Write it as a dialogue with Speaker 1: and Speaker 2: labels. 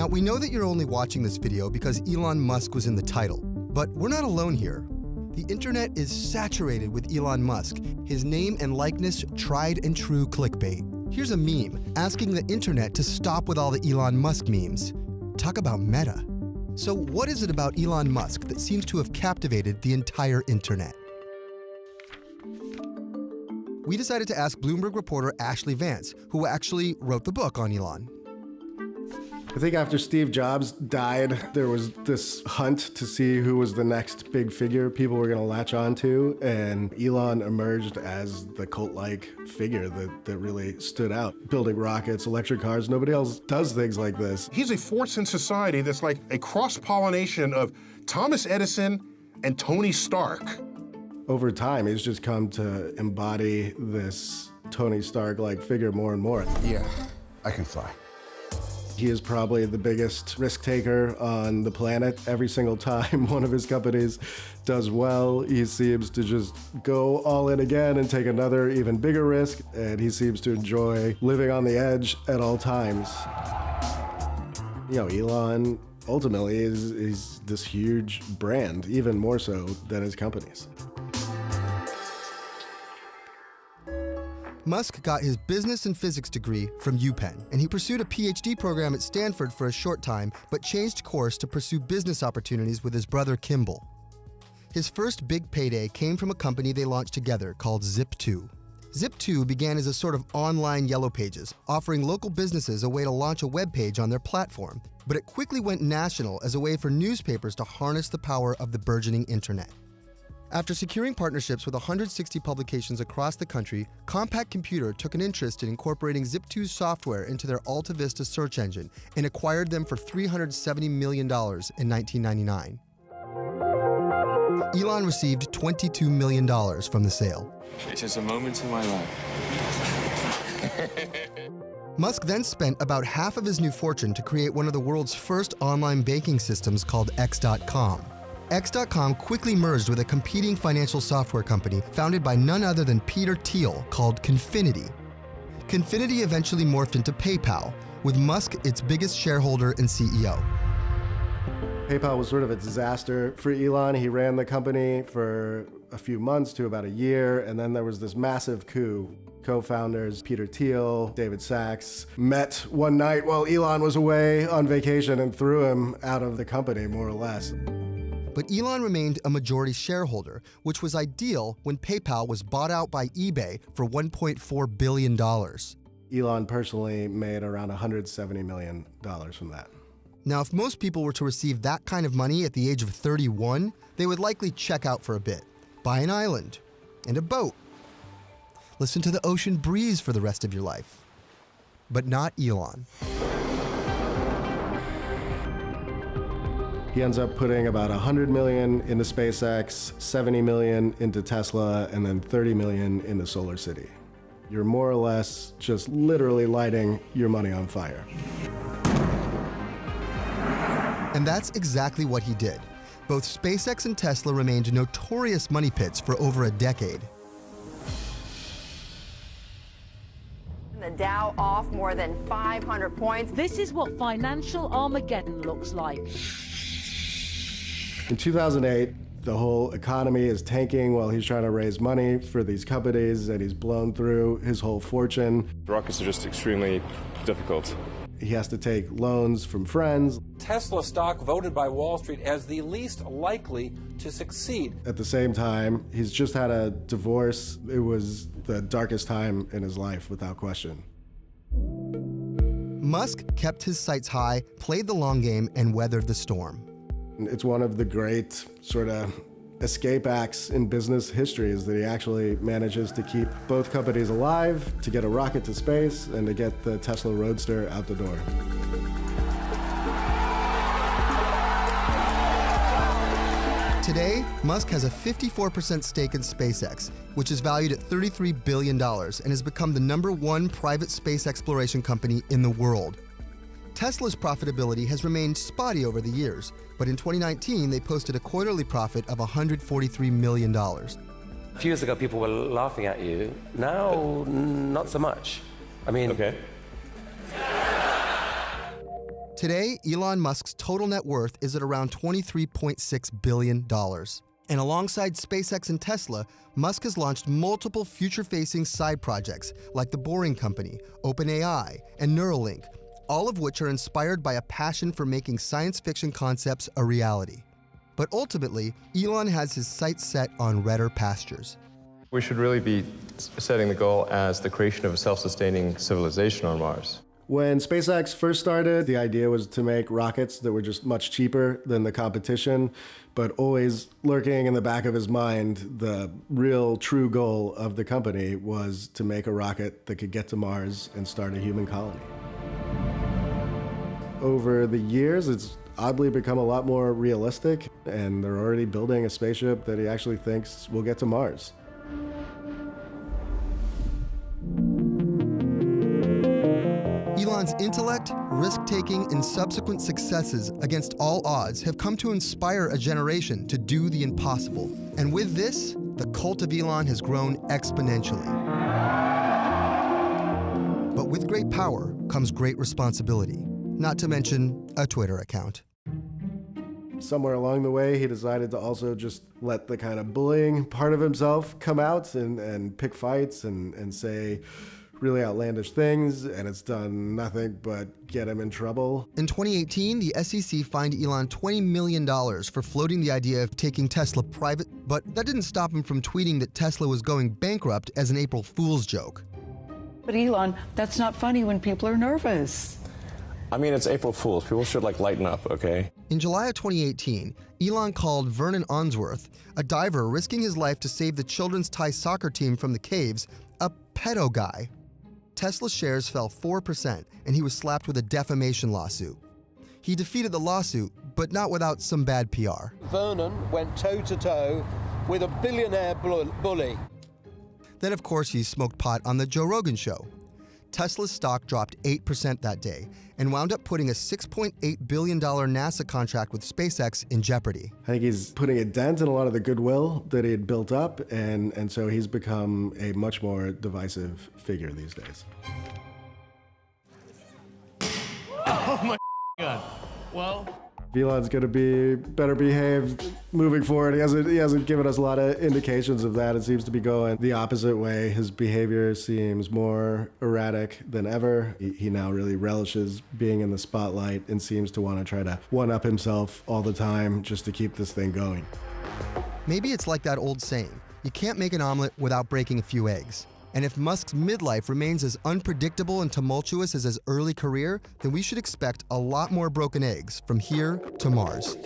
Speaker 1: Now, we know that you're only watching this video because Elon Musk was in the title, but we're not alone here. The internet is saturated with Elon Musk, his name and likeness tried and true clickbait. Here's a meme asking the internet to stop with all the Elon Musk memes. Talk about meta. So what is it about Elon Musk that seems to have captivated the entire internet? We decided to ask Bloomberg reporter Ashley Vance, who actually wrote the book on Elon.
Speaker 2: I think after Steve Jobs died, there was this hunt to see who was the next big figure people were going to latch onto, and Elon emerged as the cult-like figure that really stood out. Building rockets, electric cars, nobody else does things like this.
Speaker 3: He's a force in society that's like a cross-pollination of Thomas Edison and Tony Stark.
Speaker 2: Over time, he's just come to embody this Tony Stark-like figure more and more.
Speaker 4: Yeah, I can fly.
Speaker 2: He is probably the biggest risk taker on the planet. Every single time one of his companies does well, he seems to just go all in again and take another even bigger risk, and he seems to enjoy living on the edge at all times. You know, Elon ultimately is this huge brand, even more so than his companies.
Speaker 1: Musk got his business and physics degree from UPenn, and he pursued a PhD program at Stanford for a short time, but changed course to pursue business opportunities with his brother Kimball. His first big payday came from a company they launched together called Zip2. Zip2 began as a sort of online Yellow Pages, offering local businesses a way to launch a web page on their platform, but it quickly went national as a way for newspapers to harness the power of the burgeoning internet. After securing partnerships with 160 publications across the country, Compaq Computer took an interest in incorporating Zip2's software into their Alta Vista search engine and acquired them for $370 million in 1999. Elon received $22 million from the sale.
Speaker 5: It's just a moment in my life.
Speaker 1: Musk then spent about half of his new fortune to create one of the world's first online banking systems called X.com. X.com quickly merged with a competing financial software company founded by none other than Peter Thiel called Confinity. Confinity eventually morphed into PayPal, with Musk its biggest shareholder and CEO.
Speaker 2: PayPal was sort of a disaster for Elon. He ran the company for a few months to about a year, and then there was this massive coup. Co-founders Peter Thiel, David Sachs met one night while Elon was away on vacation and threw him out of the company, more or less.
Speaker 1: But Elon remained a majority shareholder, which was ideal when PayPal was bought out by eBay for $1.4 billion.
Speaker 2: Elon personally made around $170 million from that.
Speaker 1: Now, if most people were to receive that kind of money at the age of 31, they would likely check out for a bit, buy an island and a boat, listen to the ocean breeze for the rest of your life. But not Elon.
Speaker 2: He ends up putting about $100 million into SpaceX, $70 million into Tesla, and then $30 million into Solar City. You're more or less just literally lighting your money on fire.
Speaker 1: And that's exactly what he did. Both SpaceX and Tesla remained notorious money pits for over a decade.
Speaker 6: The Dow off more than 500 points.
Speaker 7: This is what financial Armageddon looks like.
Speaker 2: In 2008, the whole economy is tanking while he's trying to raise money for these companies, and he's blown through his whole fortune.
Speaker 5: Rockets are just extremely difficult.
Speaker 2: He has to take loans from friends.
Speaker 8: Tesla stock voted by Wall Street as the least likely to succeed.
Speaker 2: At the same time, he's just had a divorce. It was the darkest time in his life, without question.
Speaker 1: Musk kept his sights high, played the long game, and weathered the storm.
Speaker 2: It's one of the great sort of escape acts in business history is that he actually manages to keep both companies alive, to get a rocket to space, and to get the Tesla Roadster out the door.
Speaker 1: Today, Musk has a 54% stake in SpaceX, which is valued at $33 billion and has become the #1 private space exploration company in the world. Tesla's profitability has remained spotty over the years, but in 2019, they posted a quarterly profit of $143 million.
Speaker 9: A few years ago, people were laughing at you. Now, not so much. I mean...
Speaker 5: Okay.
Speaker 1: Today, Elon Musk's total net worth is at around $23.6 billion. And alongside SpaceX and Tesla, Musk has launched multiple future-facing side projects like the Boring Company, OpenAI, and Neuralink, all of which are inspired by a passion for making science fiction concepts a reality. But ultimately, Elon has his sights set on redder pastures.
Speaker 5: We should really be setting the goal as the creation of a self-sustaining civilization on Mars.
Speaker 2: When SpaceX first started, the idea was to make rockets that were just much cheaper than the competition, but always lurking in the back of his mind, the real true goal of the company was to make a rocket that could get to Mars and start a human colony. Over the years, it's oddly become a lot more realistic, and they're already building a spaceship that he actually thinks will get to Mars.
Speaker 1: Elon's intellect, risk-taking, and subsequent successes against all odds have come to inspire a generation to do the impossible. And with this, the cult of Elon has grown exponentially. But with great power comes great responsibility, not to mention a Twitter account.
Speaker 2: Somewhere along the way, he decided to also just let the kind of bullying part of himself come out and pick fights and say really outlandish things, and it's done nothing but get him in trouble.
Speaker 1: In 2018, the SEC fined Elon $20 million for floating the idea of taking Tesla private, but that didn't stop him from tweeting that Tesla was going bankrupt as an April Fool's joke.
Speaker 4: But Elon, that's not funny when people are nervous.
Speaker 5: I mean, it's April Fool's. People should, lighten up, okay?
Speaker 1: In July of 2018, Elon called Vernon Onsworth, a diver risking his life to save the children's Thai soccer team from the caves, a pedo guy. Tesla's shares fell 4%, and he was slapped with a defamation lawsuit. He defeated the lawsuit, but not without some bad PR.
Speaker 10: Vernon went toe-to-toe with a billionaire bully.
Speaker 1: Then, of course, he smoked pot on the Joe Rogan show. Tesla's stock dropped 8% that day and wound up putting a $6.8 billion NASA contract with SpaceX in jeopardy.
Speaker 2: I think he's putting a dent in a lot of the goodwill that he had built up, and so he's become a much more divisive figure these days.
Speaker 11: Oh my God. Well,
Speaker 2: Elon's going to be better behaved moving forward. He hasn't given us a lot of indications of that. It seems to be going the opposite way. His behavior seems more erratic than ever. He now really relishes being in the spotlight and seems to want to try to one-up himself all the time just to keep this thing going.
Speaker 1: Maybe it's like that old saying, you can't make an omelet without breaking a few eggs. And if Musk's midlife remains as unpredictable and tumultuous as his early career, then we should expect a lot more broken eggs from here to Mars.